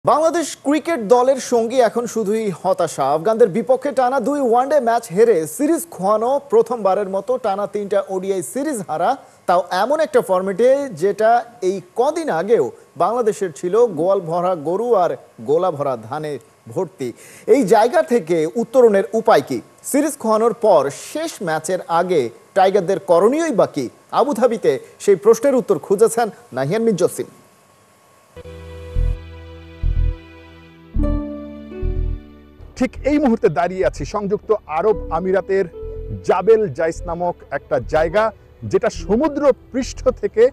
Bangladesh cricket দলের সঙ্গী এখন শুধুই হতাশা। আফগানদের বিপক্ষে টানা 2 ওয়ানডে ম্যাচ হেরে সিরিজ খোয়ানো, প্রথমবারের মতো টানা 3টা ওডিআই সিরিজ হারা, তাও এমন একটা ফরম্যাটে যেটা এই কদিন আগেও বাংলাদেশের ছিল গোয়াল ভরা গরু আর গোলা ভরা ধানে ভর্তি। এই জায়গা থেকে উত্তরণের উপায় কি? সিরিজ খোয়ানোর পর শেষ ম্যাচের আগে টাইগারদের করণীয়ই বা কি? আবুধাবিতে সেই প্রশ্নের উত্তর খুঁজেছেন নাহিয়ান মিন জসিম। ঠিক এই মুহূর্তে দাঁড়িয়ে আছি সংযুক্ত আরব আমিরাতের জাবেল জাইস নামক একটা জায়গা, যেটা সমুদ্র পৃষ্ঠ থেকে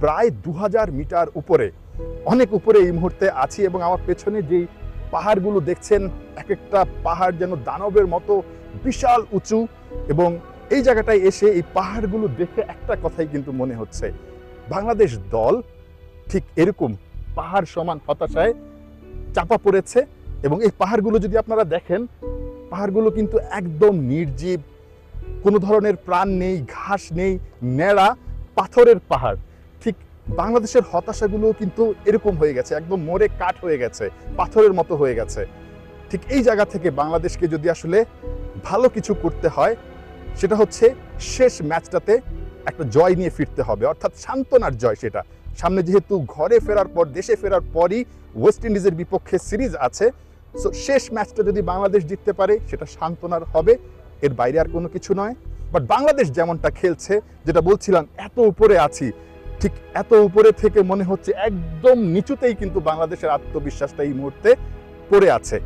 প্রায় 2000 মিটার উপরে, অনেক উপরে এই মুহূর্তে আছি। এবং আমার পেছনে যেই পাহাড়গুলো দেখছেন, এক একটা পাহাড় যেন দানবের মতো বিশাল উঁচু। এবং এই জায়গাটায় এসে এই পাহাড়গুলো দেখে একটা কথাই কিন্তু মনে হচ্ছে, বাংলাদেশ দল ঠিক এরকম পাহাড় সমান হতাশায় চাপা পড়েছে। এবং এই পাহাড়গুলো যদি আপনারা দেখেন, পাহাড়গুলো কিন্তু একদম নির্জীব, কোনো ধরনের প্রাণ নেই, ঘাস নেই, ন্যাড়া পাথরের পাহাড়। ঠিক বাংলাদেশের হতাশাগুলো কিন্তু এরকম হয়ে গেছে, একদম মরে কাঠ হয়ে গেছে, পাথরের মতো হয়ে গেছে। ঠিক এই জায়গা থেকে বাংলাদেশকে যদি আসলে ভালো কিছু করতে হয়, সেটা হচ্ছে শেষ ম্যাচটাতে একটা জয় নিয়ে ফিরতে হবে, অর্থাৎ সান্ত্বনার জয়। সেটা সামনে যেহেতু ঘরে ফেরার পর, দেশে ফেরার পরই ওয়েস্ট ইন্ডিজের বিপক্ষে সিরিজ আছে, সো শেষ ম্যাচটা যদি বাংলাদেশ জিততে পারে সেটা সান্ত্বনার হবে, এর বাইরে আর কোনো কিছু নয়। বাট বাংলাদেশ যেমনটা খেলছে, যেটা বলছিলাম, এত উপরে আছি, ঠিক এত উপরে থেকে মনে হচ্ছে একদম নিচুতেই কিন্তু বাংলাদেশের আত্মবিশ্বাসটা এই মুহূর্তে পড়ে আছে।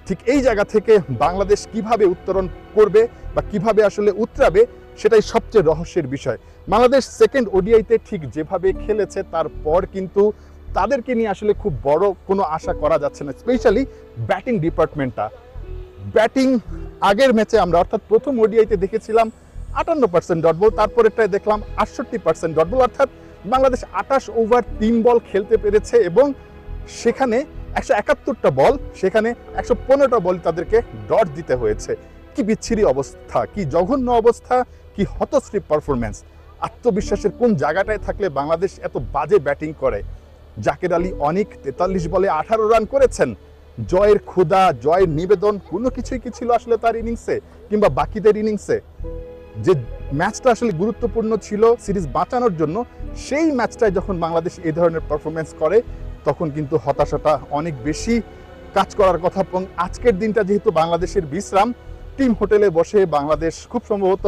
ঠিক এই জায়গা থেকে বাংলাদেশ কিভাবে উত্তরণ করবে বা কিভাবে আসলে উতরাবে, সেটাই সবচেয়ে রহস্যের বিষয়। বাংলাদেশ সেকেন্ড ওডিআইতে ঠিক যেভাবে খেলেছে, তারপর কিন্তু তাদেরকে নিয়ে আসলে খুব বড় কোনো আশা করা যাচ্ছে না, স্পেশালি ব্যাটিং ডিপার্টমেন্টটা। ব্যাটিং আগের ম্যাচে আমরা, অর্থাৎ প্রথম ওডিআইতে দেখেছিলাম 58% ডট বল, তারপরেরটায় দেখলাম 68% ডট বল, অর্থাৎ বাংলাদেশ 28 ওভার 3 বল খেলতে পেরেছে। এবং সেখানে 171টা বল, সেখানে 115টা বল তাদেরকে ডট দিতে হয়েছে। কি বিচ্ছিরি অবস্থা, কি জঘন্য অবস্থা, কি হতশ্রী পারফরমেন্স। আত্মবিশ্বাসের কোন জায়গাটায় থাকলে বাংলাদেশ এত বাজে ব্যাটিং করে? জাকের আলী অনিক 43 বলে 18 রান করেছেন। জয়ের ক্ষুধা, জয়ের নিবেদন কোনো কিছুই কি ছিল আসলে তার ইনিংসে কিংবা বাকিদের ইনিংসে? যে ম্যাচটা আসলে গুরুত্বপূর্ণ ছিল সিরিজ বাঁচানোর জন্য, সেই ম্যাচটায় যখন বাংলাদেশ এই ধরনের পারফরমেন্স করে, তখন কিন্তু হতাশাটা অনেক বেশি কাজ করার কথা। এবং আজকের দিনটা যেহেতু বাংলাদেশের বিশ্রাম, টিম হোটেলে বসে বাংলাদেশ খুব সম্ভবত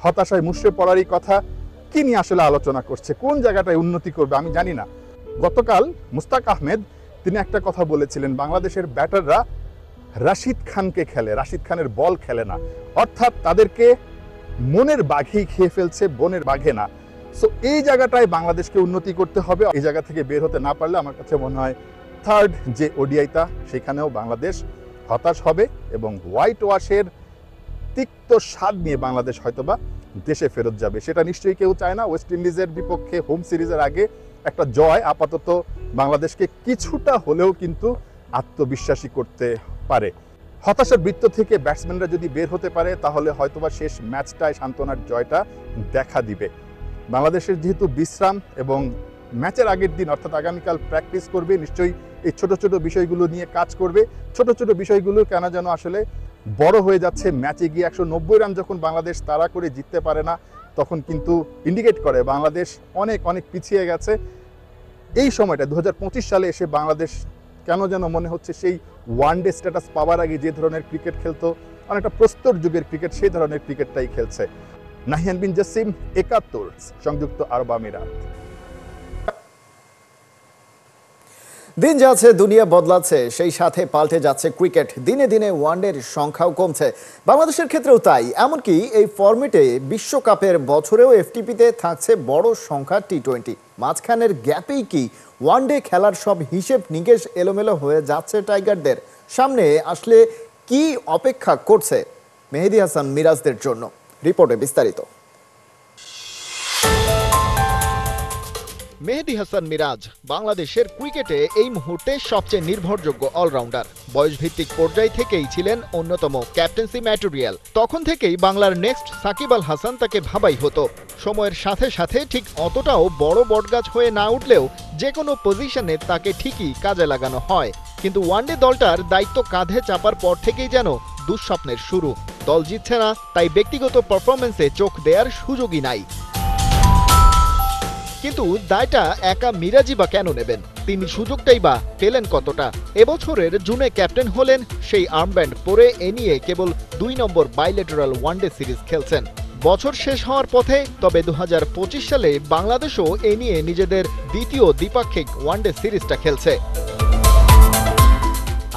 হতাশায় মুষড়ে পড়ারই কথা। কি নিয়ে আসলে আলোচনা করছে, কোন জায়গাটায় উন্নতি করবে আমি জানি না। গতকাল মুস্তাক আহমেদ তিনি একটা কথা বলেছিলেন, বাংলাদেশের ব্যাটাররা রাশিদ খানকে খেলে, রাশিদ খানের বল খেলে না, অর্থাৎ তাদেরকে মনের বাঘেই খেয়ে ফেলছে, বনের বাঘে না। সো এই জায়গাটায় বাংলাদেশকে উন্নতি করতে হবে। এই জায়গা থেকে বের হতে না পারলে আমার কাছে মনে হয় থার্ড যে ওডিআইটা, সেখানেও বাংলাদেশ হতাশ হবে এবং হোয়াইট ওয়াশের তিক্ত স্বাদ নিয়ে বাংলাদেশ হয়তোবা দেশে ফেরত যাবে। সেটা নিশ্চয়ই কেউ চায় না। ওয়েস্ট ইন্ডিজের বিপক্ষে হোম সিরিজের আগে একটা জয় আপাতত বাংলাদেশকে কিছুটা হলেও কিন্তু আত্মবিশ্বাসী করতে পারে। হতাশার বৃত্ত থেকে ব্যাটসম্যানরা যদি বের হতে পারে, তাহলে হয়তোবা শেষ ম্যাচটায় সান্ত্বনার জয়টা দেখা দিবে। বাংলাদেশের যেহেতু বিশ্রাম এবং ম্যাচের আগের দিন অর্থাৎ আগামীকাল প্র্যাকটিস করবে, নিশ্চয়ই এই ছোট ছোট বিষয়গুলো নিয়ে কাজ করবে। ছোট ছোট বিষয়গুলো কেন যেন আসলে বড় হয়ে যাচ্ছে। ম্যাচে গিয়ে 190 রান যখন বাংলাদেশ তাড়া করে জিততে পারে না, তখন কিন্তু ইন্ডিকেট করে বাংলাদেশ অনেক অনেক পিছিয়ে গেছে। এই সময়টা 2025 সালে এসে বাংলাদেশ কেন যেন মনে হচ্ছে সেই ওয়ানডে স্ট্যাটাস পাওয়ার আগে যে ধরনের ক্রিকেট খেলতো, অনেকটা প্রস্তর যুগের ক্রিকেট, সেই ধরনের ক্রিকেটটাই খেলছে। নাহিয়ান বিন জসিম, 71, সংযুক্ত আরব আমিরাত। দিন যাচ্ছে, দুনিয়া বদলাচ্ছে, সেই সাথে পাল্টে যাচ্ছে ক্রিকেট। দিনে দিনে ওয়ানডের সংখ্যাও কমছে, বাংলাদেশের ক্ষেত্রেও তাই। এমনকি এই ফরম্যাটে বিশ্বকাপের বছরেও এফটিপিতে থাকছে বড় সংখ্যা টি20। মাঝখানের গ্যাপেই কি ওয়ানডে খেলার সব হিসেব নিকেশ এলোমেলো হয়ে যাচ্ছে টাইগারদের? সামনে আসলে কি অপেক্ষা করছে মেহেদী হাসান মিরাজদের জন্য? রিপোর্টে বিস্তারিত। মেহেদী হাসান মিরাজ বাংলাদেশের ক্রিকেটে এই মুহূর্তে সবচেয়ে নির্ভরযোগ্য অলরাউন্ডার। বয়সভিত্তিক পর্যায় থেকেই ছিলেন অন্যতম ক্যাপ্টেন্সি ম্যাটেরিয়াল। তখন থেকেই বাংলার নেক্সট সাকিব আল হাসান তাকে ভাবাই হতো। সময়ের সাথে সাথে ঠিক অতটাও বড় বটগাছ হয়ে না উঠলেও যে কোনো পজিশনে তাকে ঠিকই কাজে লাগানো হয়। কিন্তু ওয়ানডে দলটার দায়িত্ব কাঁধে চাপার পর থেকেই যেন দুঃস্বপ্নের শুরু। দল জিতছে না, তাই ব্যক্তিগত পারফরমেন্সে চোখ দেওয়ার সুযোগই নাই। কিন্তু দায়টা একা মিরাজই বা কেন নেবেন? তিনি সুযোগটাই বা পেলেন কতটা? এবছরের জুনে ক্যাপ্টেন হলেন, সেই আর্মব্যান্ড পরে এ নিয়ে কেবল 2 নম্বর বাইলেটারাল ওয়ানডে সিরিজ খেলছেন। বছর শেষ হওয়ার পথে, তবে 2025 সালে বাংলাদেশও এ নিয়ে নিজেদের দ্বিতীয় দ্বিপাক্ষিক ওয়ানডে সিরিজটা খেলছে।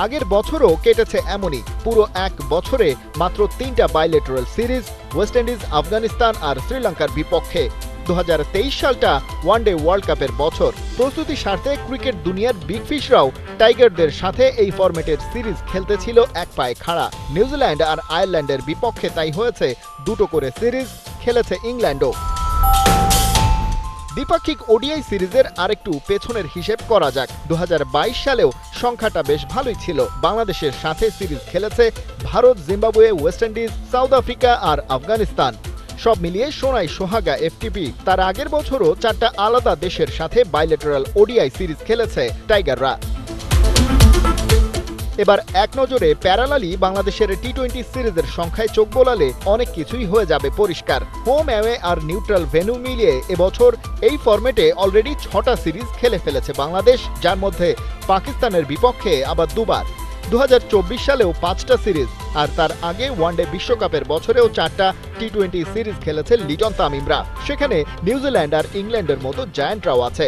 আগের বছরও কেটেছে এমনই। পুরো এক বছরে মাত্র 3টা bilateral series, West Indies, Afghanistan আর শ্রীলঙ্কার বিপক্ষে। 2023 সালটা ওয়ানডে ওয়ার্ল্ড কাপের বছর। প্রস্তুতি স্বার্থে ক্রিকেট দুনিয়ার বিগ ফিশরাও টাইগারদের সাথে এই ফরম্যাটের সিরিজ খেলতে ছিল এক পায়ে খাড়া। নিউজিল্যান্ড আর আয়ারল্যান্ডের বিপক্ষে তাই হয়েছে 2টো করে সিরিজ, খেলেছে ইংল্যান্ডও। দ্বিপাক্ষিক ওডিআই সিরিজের আরেকটু পেছনের হিসেব করা যাক। 2022 সালেও সংখ্যাটা বেশ ভালোই ছিল। বাংলাদেশের সাথে সিরিজ খেলেছে Bharat, Zimbabwe, West Indies, South Africa আর আফগানিস্তান। সব মিলিয়ে সোনাই সোহাগা এফটিপি। তার আগের বছরও 4টা আলাদা দেশের সাথে বাইলেটারাল ওডিআই সিরিজ খেলেছে টাইগাররা। এবার এক নজরে প্যারালালি বাংলাদেশের টি-20 সিরিজের সংখ্যায় চোখ বোলালে অনেক কিছুই হয়ে যাবে পরিষ্কার। হোম, অ্যাওয়ে আর নিউট্রাল ভেন্যু মিলিয়ে এবছর এই ফরম্যাটে অলরেডি 6টা সিরিজ খেলে ফেলেছে বাংলাদেশ, যার মধ্যে পাকিস্তানের বিপক্ষে আবার 2বার। 2024 সালেও 5টা সিরিজ, আর তার আগে ওয়ানডে বিশ্বকাপের বছরেও 4টা টি-20 সিরিজ খেলেছে লিটন তামিমরা। সেখানে নিউজিল্যান্ড আর ইংল্যান্ডের মতো জায়ান্টরাও আছে।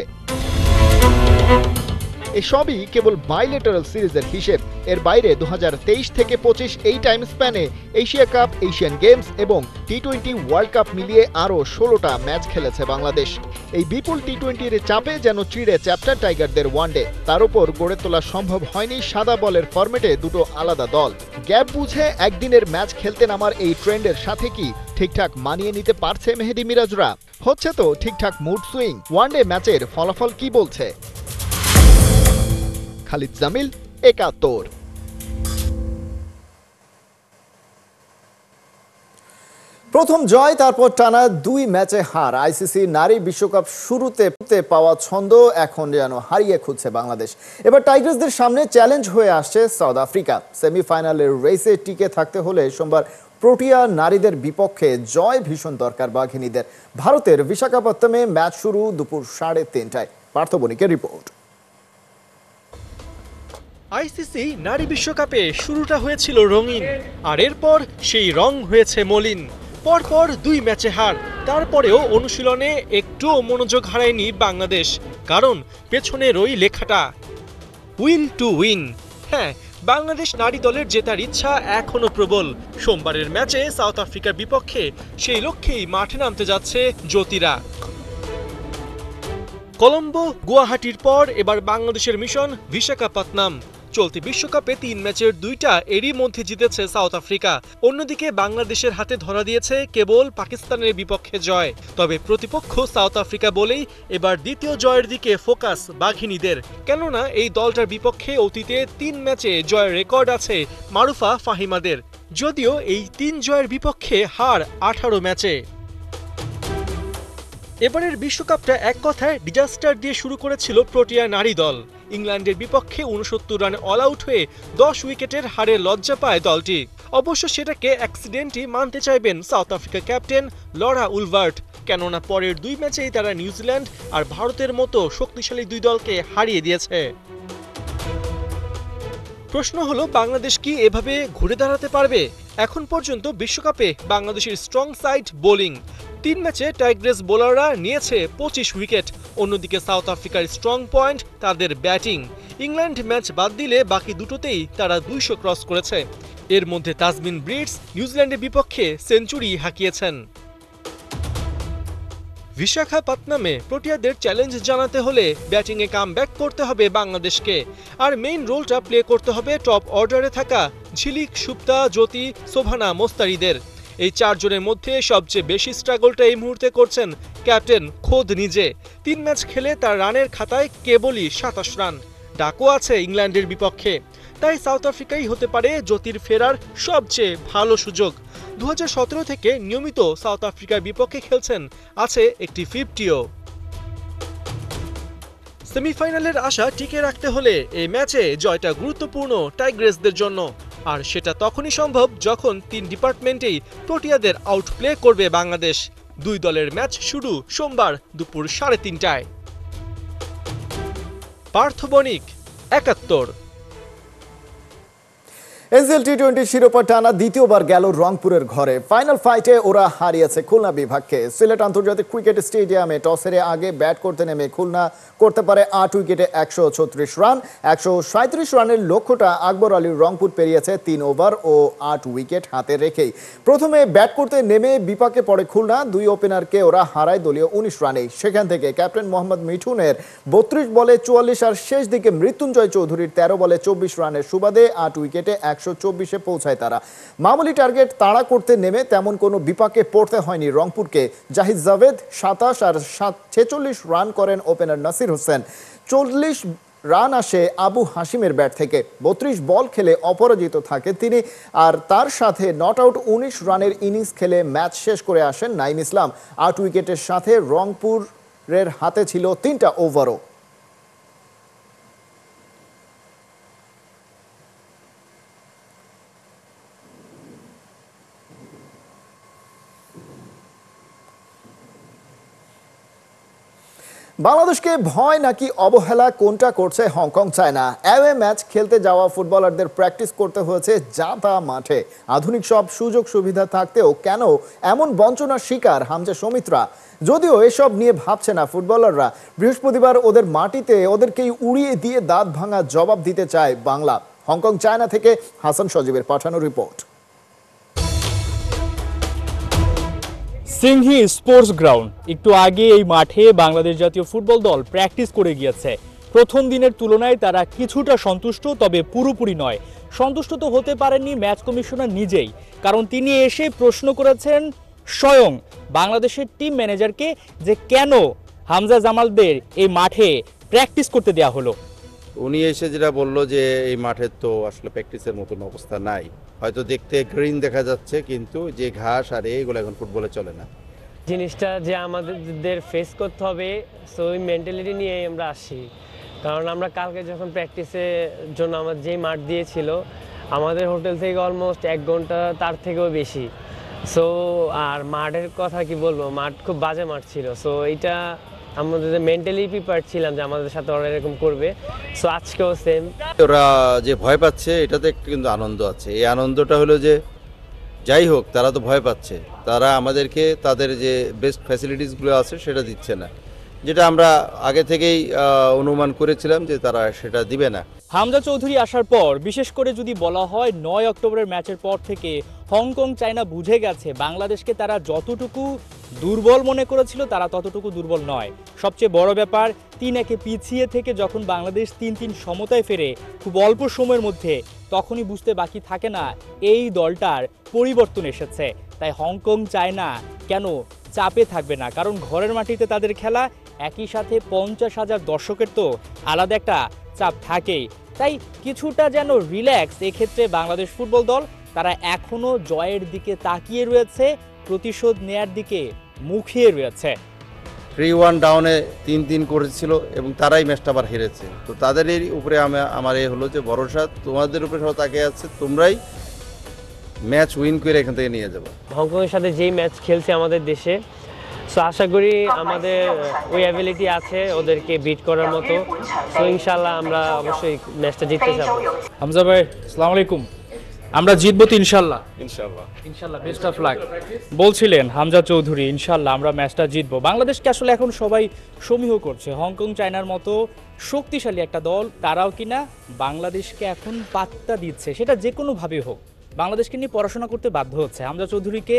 এসবই কেবল বাইলেটারাল সিরিজের হিসেব। এর বাইরে 2023 থেকে 25 এই টাইম স্প্যানে এশিয়া কাপ, এশিয়ান গেমস এবং টি-20 ওয়ার্ল্ড কাপ মিলিয়ে আরও 16টা ম্যাচ খেলেছে বাংলাদেশ। এই বিপুল টি-20-র চাপে যেন চিড়ে চ্যাপ্টার টাইগারদের ওয়ানডে। তার উপর গড়ে তোলা সম্ভব হয়নি সাদা বলের ফরম্যাটে 2টো আলাদা দল। গ্যাপ বুঝে একদিনের ম্যাচ খেলতে নামার এই ট্রেন্ডের সাথে কি ঠিকঠাক মানিয়ে নিতে পারছে মেহেদী মিরাজরা? হচ্ছে তো ঠিকঠাক মুড সুইং। ওয়ানডে ম্যাচের ফলাফল কি বলছে? খালিদ জামিল, 71। প্রথম জয়, তারপর টানা 2 ম্যাচে হার। আইসিসি নারী বিশ্বকাপ শুরুতে পাওয়া ছন্দ এখন যেন হারিয়ে খুঁজছে বাংলাদেশ। এবার টাইগার্সদের সামনে চ্যালেঞ্জ হয়ে আসছে সাউথ আফ্রিকা। সেমিফাইনালের রেসে টিকে থাকতে হলে সোমবার প্রোটিয়া নারীদের বিপক্ষে জয় ভীষণ দরকার বাঘিনীদের। ভারতের বিশাখাপত্তমে ম্যাচ শুরু দুপুর 3:30টায়। পার্থ বণিকের রিপোর্ট। আইসিসি নারী বিশ্বকাপে শুরুটা হয়েছিল রঙিন, আর এরপর সেই রং হয়েছে মলিন। পরপর 2 ম্যাচে হার, তারপরেও অনুশীলনে একটুও মনোযোগ হারায়নি বাংলাদেশ, কারণ পেছনের ওই লেখাটা উইন টু উইন। হ্যাঁ, বাংলাদেশ নারী দলের জেতার ইচ্ছা এখনো প্রবল। সোমবারের ম্যাচে সাউথ আফ্রিকার বিপক্ষে সেই লক্ষ্যেই মাঠে নামতে যাচ্ছে জ্যোতিরা। কলম্বো, গুয়াহাটির পর এবার বাংলাদেশের মিশন বিশাখাপত্তনম। চলতি বিশ্বকাপে 3 ম্যাচের 2টা এরই মধ্যে জিতেছে সাউথ আফ্রিকা। অন্যদিকে বাংলাদেশের হাতে ধরা দিয়েছে কেবল পাকিস্তানের বিপক্ষে জয়। তবে প্রতিপক্ষ সাউথ আফ্রিকা বলেই এবার দ্বিতীয় জয়ের দিকে ফোকাস বাঘিনীদের। কেননা এই দলটার বিপক্ষে অতীতে 3 ম্যাচে জয়ের রেকর্ড আছে মারুফা ফাহিমাদের, যদিও এই 3 জয়ের বিপক্ষে হার 18 ম্যাচে। এবারের বিশ্বকাপটা এক কথায় ডিজাস্টার দিয়ে শুরু করেছিল প্রোটিয়া নারী দল। ইংল্যান্ডের বিপক্ষে 69 রানে অল আউট হয়ে 10 উইকেটের হারে লজ্জা পায় দলটি। অবশ্য সেটাকে অ্যাক্সিডেন্টই মানতে চাইবেন south Africa captain Laura Wolvaardt, কেননা পরের 2 ম্যাচেই তারা নিউজিল্যান্ড আর ভারতের মতো শক্তিশালী 2 দলকে হারিয়ে দিয়েছে। প্রশ্ন হলো, বাংলাদেশ কি এভাবে ঘুরে দাঁড়াতে পারবে? এখন পর্যন্ত বিশ্বকাপে বাংলাদেশের স্ট্রং সাইড বোলিং। 3 ম্যাচে টাইগ্রেস বোলাররা নিয়েছে 25 উইকেট। অন্যদিকে সাউথ আফ্রিকার স্ট্রং পয়েন্ট তাদের ব্যাটিং। ইংল্যান্ড ম্যাচ বাদ দিলে বাকি দুটোতেই তারা 200 ক্রস করেছে। এর মধ্যে তাসমিন ব্রিটস নিউজিল্যান্ডের বিপক্ষে সেঞ্চুরি হাঁকিয়েছেন। বিশাখাপত্তনমে প্রোটিয়াদের চ্যালেঞ্জ জানাতে হলে ব্যাটিংয়ে কামব্যাক করতে হবে বাংলাদেশকে, আর মেইন রোলটা প্লে করতে হবে টপ অর্ডারে থাকা ঝিলিক, সুপ্তা, জ্যোতি, শোভানা মোস্তারিদের। এই 4 জনের মধ্যে সবচেয়ে বেশি স্ট্রাগলটা এই মুহূর্তে করছেন ক্যাপ্টেন খোদ নিজে। 3 ম্যাচ খেলে তার রানের খাতায় কেবলই 27 রান, ডাকও আছে ইংল্যান্ডের বিপক্ষে। তাই সাউথ আফ্রিকাই হতে পারে জ্যোতির ফেরার সবচেয়ে ভালো সুযোগ। 2017 থেকে নিয়মিত সাউথ আফ্রিকার বিপক্ষে খেলছেন, আছে একটি 50ও। সেমিফাইনালের আশা টিকে রাখতে হলে এই ম্যাচে জয়টা গুরুত্বপূর্ণ টাইগ্রেসদের জন্য, আর সেটা তখনই সম্ভব যখন 3 ডিপার্টমেন্টেই প্রোটিয়াদের আউটপ্লে করবে বাংলাদেশ। 2 দলের ম্যাচ শুরু সোমবার দুপুর 3:30টায়। পার্থ বণিক, 71। এনসিএল টি-20 শিরোপা টানা দ্বিতীয়বার গেল রংপুরের ঘরে। ফাইনাল ফাইটে ওরা হারিয়েছে খুলনা বিভাগকে। সিলেট আন্তর্জাতিক ক্রিকেট স্টেডিয়ামে টস হেরে আগে ব্যাট করতে নেমে খুলনা করতে পারে 8 উইকেটে 136 রান। 137 রানের লক্ষ্যটা আকবর আলীর রংপুর পেরিয়েছে 3 ওভার ও 8 উইকেট হাতে রেখেই। প্রথমে ব্যাট করতে নেমে বিপাকে পড়ে খুলনা। 2 ওপেনারকে ওরা হারায় দলীয় 19 রানেই। সেখান থেকে ক্যাপ্টেন মোহাম্মদ মিঠুনের 32 বলে 44 আর শেষ দিকে মৃত্যুঞ্জয় চৌধুরীর 13 বলে 24 রানের সুবাদে 8 উইকেটে 124-এ পৌঁছায় তারা। মামুলি টার্গেট তাড়া করতে নেমে তেমন কোনো বিপাকে পড়তে হয়নি রংপুরকে। জাহিদ জাভেদ 27 আর 46 রান করেন ওপেনার নাসির হোসেন। 40 রান আসে আবু হাশিমের ব্যাট থেকে। 32 বল খেলে অপরাজিত থাকে তিনি, আর তার সাথে নট আউট 19 রানের ইনিংস খেলে ম্যাচ শেষ করে আসেন নাইম ইসলাম। 8 উইকেটের সাথে রংপুরের হাতে ছিল 3টা ওভারও। বাংলাদেশকে ভয় নাকি অবহেলা কোনটা করছে হংকং চায়না? অ্যাওয়ে ম্যাচ খেলতে যাওয়া ফুটবলারদের প্র্যাকটিস করতে হয়েছে জাতা মাঠে। আধুনিক সব সুযোগ সুবিধা থাকতেও কেন এমন বঞ্চনার শিকার হামজা সৌমিত্রা? যদিও এসব নিয়ে ভাবছে না ফুটবলাররা। বৃহস্পতিবার ওদের মাটিতে ওদেরকেই উড়িয়ে দিয়ে দাঁত ভাঙা জবাব দিতে চায় বাংলা। হংকং চায়না থেকে হাসান সজীবের পাঠানো রিপোর্ট। Singhi sports ground. একটু আগে এই মাঠে বাংলাদেশ জাতীয় ফুটবল দল প্র্যাকটিস করে গিয়েছে। প্রথম দিনের তুলনায় তারা কিছুটা সন্তুষ্ট, তবে পুরোপুরি নয়। সন্তুষ্ট তো হতে পারেননি ম্যাচ কমিশনার নিজেই, কারণ তিনি এসে প্রশ্ন করেছেন স্বয়ং বাংলাদেশের টিম ম্যানেজারকে যে কেন হামজা জামালদের এই মাঠে প্র্যাকটিস করতে দেওয়া হলো। উনি এসে যেটা বললো যে এই মাঠের তো আসলে প্র্যাকটিসের মতন অবস্থা নাই, হয়তো দেখতে গ্রিন দেখা যাচ্ছে কিন্তু যে ঘাস আর এইগুলো এখন ফুটবলে চলে না। জিনিসটা যে আমাদের ফেস করতে হবে, সো ওই মেন্টালিটি নিয়ে আমরা আসি। কারণ আমরা কালকে যখন প্র্যাকটিসের জন্য আমাদের যেই মাঠ দিয়েছিল, আমাদের হোটেল থেকে অলমোস্ট 1 ঘন্টা তার থেকেও বেশি। সো আর মাঠের কথা কি বলবো, মাঠ খুব বাজে মাঠ ছিল। সো এইটা আমাদের মেন্টালি প্রিপেয়ার্ড ছিলাম যে আমাদের সাথে ওরা এরকম করবে। সো আজকেও সেম। ওরা যে ভয় পাচ্ছে এটাতে একটু কিন্তু আনন্দ আছে। এই আনন্দটা হলো যে যাই হোক তারা তো ভয় পাচ্ছে, তারা আমাদেরকে তাদের যে বেস্ট ফ্যাসিলিটিসগুলো আছে সেটা দিচ্ছে না, যেটা আমরা আগে থেকেই অনুমান করেছিলাম যে তারা সেটা দিবে না। হামজা চৌধুরী আসার পর বিশেষ করে যদি বলা হয় 9 অক্টোবরের ম্যাচের পর থেকে হংকং চায়না বুঝে গেছে বাংলাদেশকে তারা যতটুকু দুর্বল মনে করেছিল তারা ততটুকু দুর্বল নয়। সবচেয়ে বড় ব্যাপার 3-1 পিছিয়ে থেকে যখন বাংলাদেশ 3-3 সমতায় ফেরে খুব অল্প সময়ের মধ্যে, তখনই বুঝতে বাকি থাকে না এই দলটার পরিবর্তন এসেছে। তাই হংকং চায়না কেন চাপে থাকবে না, কারণ ঘরের মাটিতে তাদের খেলা, একই সাথে 50,000 দর্শকের তো আলাদা একটা চাপ থাকেই। তাই কিছুটা যেন রিল্যাক্স এক্ষেত্রে বাংলাদেশ ফুটবল দল। তারা এখনো জয়ের দিকে তাকিয়ে রয়েছে, প্রতিশোধ নেয়ার দিকে মুখিয়ে রয়েছে। 3-1 ডাউনে 3-3 করেছিল এবং তারাই ম্যাচটা আবার হেরেছে। তো তাদেরই উপরে আমার এ হলো যে ভরসা তোমাদের উপরে সব তাকিয়ে আছে, তোমরাই ম্যাচ উইন করে এখান থেকে নিয়ে যাবো। হংকংয়ের সাথে যেই ম্যাচ খেলছে আমাদের দেশে, সো আশা করি আমাদের ওই অ্যাবিলিটি আছে ওদেরকে বিট করার মতো। সো ইনশাল্লাহ আমরা অবশ্যই ম্যাচটা জিততে চাবো। হামজা ভাই, আসসালামু আলাইকুম। আমরা জিতবো তো ইনশাল্লাহ? ইনশাল্লাহ, বেস্ট অফ লাক বলছিলেন হামজা চৌধুরী। ইনশাল্লাহ আমরা ম্যাচটা জিতবো। বাংলাদেশকে আসলে এখন সবাই সমীহ করছে, হংকং চায়নার মতো শক্তিশালী একটা দল তারাও কিনা বাংলাদেশকে এখন পাত্তা দিচ্ছে, সেটা যে কোনোভাবে হোক। বাংলাদেশকে নিয়ে পড়াশোনা করতে বাধ্য হচ্ছে। হামজা চৌধুরীকে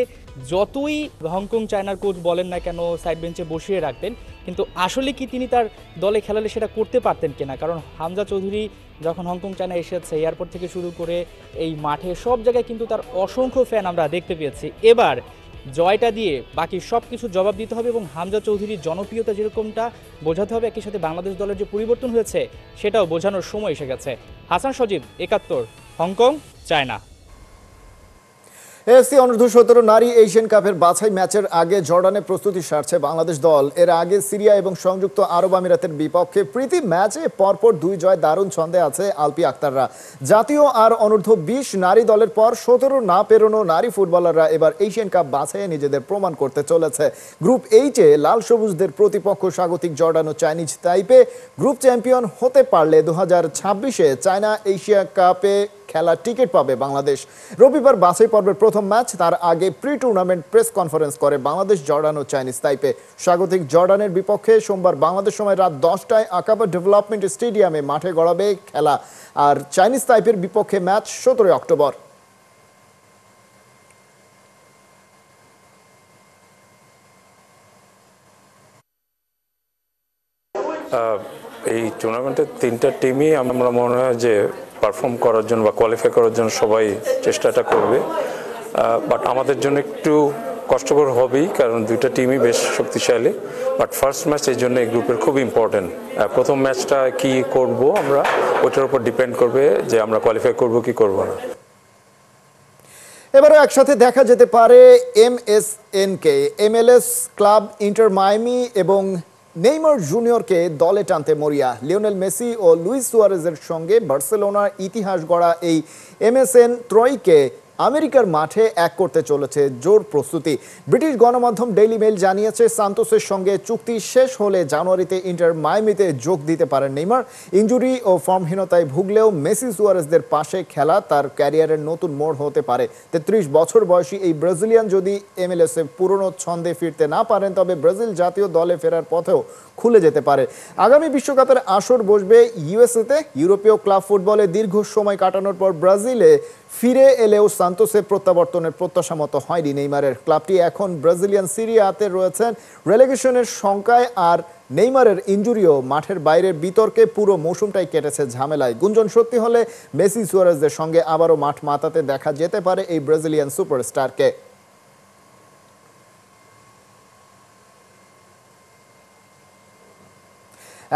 যতই হংকং চায়নার কোচ বলেন না কেন সাইড বেঞ্চে বসিয়ে রাখতেন, কিন্তু আসলে কি তিনি তার দলে খেলালে সেটা করতে পারতেন কিনা? কারণ হামজা চৌধুরী যখন হংকং চায়না এসেছে, এয়ারপোর্ট থেকে শুরু করে এই মাঠে সব জায়গায় কিন্তু তার অসংখ্য ফ্যান আমরা দেখতে পেয়েছি। এবার জয়টা দিয়ে বাকি সব কিছু জবাব দিতে হবে এবং হামজা চৌধুরীর জনপ্রিয়তা যেরকমটা বোঝাতে হবে, একই সাথে বাংলাদেশ দলের যে পরিবর্তন হয়েছে সেটাও বোঝানোর সময় এসে গেছে। হাসান সজীব, ৭১, হংকং, চায়না। এএফসি অনূর্ধ্ব-17 নারী এশিয়ান কাপের বাছাই ম্যাচের আগে জর্ডানে প্রস্তুতি সারছে বাংলাদেশ দল। এর আগে সিরিয়া এবং সংযুক্ত আরব আমিরাতের বিপক্ষে প্রীতি ম্যাচে পরপর 2 জয়, দারুণ ছন্দে আছে আলপি আক্তাররা। জাতীয় আর অনূর্ধ্ব-20 নারী দলের পর 17 না পেরোনো নারী ফুটবলাররা এবার এশিয়ান কাপ বাছাইয়ে নিজেদের প্রমাণ করতে চলেছে। গ্রুপ এইচে লাল সবুজদের প্রতিপক্ষ স্বাগতিক জর্ডান ও চাইনিজ তাইপে। গ্রুপ চ্যাম্পিয়ন হতে পারলে 2026-এ চায়না এশিয়া কাপে খেলার টিকিট পাবে বাংলাদেশ। রবিবার বাছাই পর্বের প্রথম ম্যাচ, তার আগে প্রি টুর্নামেন্ট প্রেস কনফারেন্স করে বাংলাদেশ, জর্ডান ও চাইনিজ তাইপে। স্বাগতিক জর্ডানের বিপক্ষে সোমবার বাংলাদেশ সময় রাত 10টায় আকাবা ডেভেলপমেন্ট স্টেডিয়ামে মাঠে গড়াবে খেলা। আর চাইনিজ তাইপের বিপক্ষে ম্যাচ 17 অক্টোবর। এই টুর্নামেন্টের 3টা টিমই আমরা মনে হয় যে পারফর্ম করার জন্য বা কোয়ালিফাই করার জন্য সবাই চেষ্টাটা করবে, বাট আমাদের জন্য একটু কষ্টকর হবেই, কারণ 2টা টিমই বেশ শক্তিশালী। বাট ফার্স্ট ম্যাচ এই জন্য এই গ্রুপের খুব ইম্পর্টেন্ট। প্রথম ম্যাচটা কি করব আমরা, ওইটার উপর ডিপেন্ড করবে যে আমরা কোয়ালিফাই করব কি করব না। এবারে একসাথে দেখা যেতে পারে এমএসএনকে, MLS ক্লাব, ইন্টার মায়ামি এবং নেইমার জুনিয়রকে দলে টানতে মরিয়া। লিওনেল মেসি ও লুইস সুয়ারেজের সঙ্গে বার্সেলোনার ইতিহাস গড়া এই এমএসএন ত্রয়ীকে আমেরিকার মাঠে এক করতে চলেছে জোর প্রস্তুতি। ব্রিটিশ গণমাধ্যম ডেইলি মেইল জানিয়েছে, সান্তোসের সঙ্গে চুক্তি শেষ হলে জানুয়ারিতে ইন্টার মায়ামিতে যোগ দিতে পারেন নেইমার। ইনজুরি ও ফর্মহীনতায় ভুগলেও মেসি সুয়ারেজদের পাশে খেলা তার ক্যারিয়ারের নতুন মোড় হতে পারে। 33 বছর বয়সী এই ব্রাজিলিয়ান যদি MLS-এ পুরনো ছন্দে ফিরতে না পারেন, তবে ব্রাজিল জাতীয় দলে ফেরার পথেও খুলে যেতে পারে। আগামী বিশ্বকাপের আসর বসবে ইউএসএতে। ইউরোপীয় ক্লাব ফুটবলে দীর্ঘ সময় কাটানোর পর ব্রাজিলে ফিরে এলেও সান্তোসে প্রত্যাবর্তনের প্রত্যাশা মতো হয়নি নেইমারের। ক্লাবটি এখন ব্রাজিলিয়ান সিরিয়াতে রয়েছেন রেলেগেশনের শঙ্কায়, আর নেইমারের ইনজুরিও মাঠের বাইরের বিতর্কে পুরো মৌসুমটাই কেটেছে ঝামেলায়। গুঞ্জন সত্যি হলে মেসি সুয়ারেজদের সঙ্গে আবারও মাঠ মাতাতে দেখা যেতে পারে এই ব্রাজিলিয়ান সুপারস্টারকে।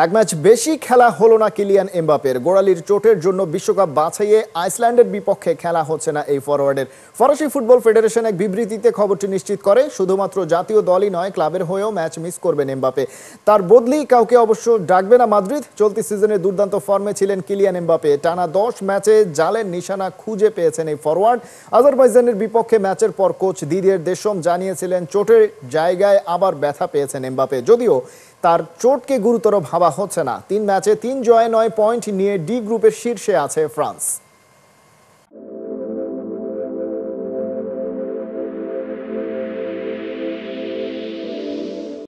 এক ম্যাচ বেশি খেলা হলো না কিলিয়ান এমবাপের। গোড়ালির চোটের জন্য বিশ্বকাপ বাছাইয়ে আইসল্যান্ডের বিপক্ষে খেলা হচ্ছে না এই ফরওয়ার্ডের। ফরাসি ফুটবল ফেডারেশন এক বিবৃতিতে খবরটি নিশ্চিত করে। শুধুমাত্র জাতীয় দলই নয়, ক্লাবের হয়েও ম্যাচ মিস করবেন এমবাপে। তার বদলি কাউকে অবশ্য ডাকবে না মাদ্রিদ। চলতি সিজনে দুর্দান্ত ফর্মে ছিলেন কিলিয়ান এমবাপে। টানা 10 ম্যাচে জালের নিশানা খুঁজে পেয়েছেন এই ফরওয়ার্ড। আজারবাইজানের বিপক্ষে ম্যাচের পর কোচ দিদিয়ের দেশম জানিয়েছিলেন, চোটের জায়গায় আবার ব্যথা পেয়েছেন এমবাপে। যদিও তার চোটকে গুরুতর ভাবা হচ্ছে না। 3 ম্যাচে 3 জয়, 9 পয়েন্ট নিয়ে ডি গ্রুপের শীর্ষে আছে ফ্রান্স।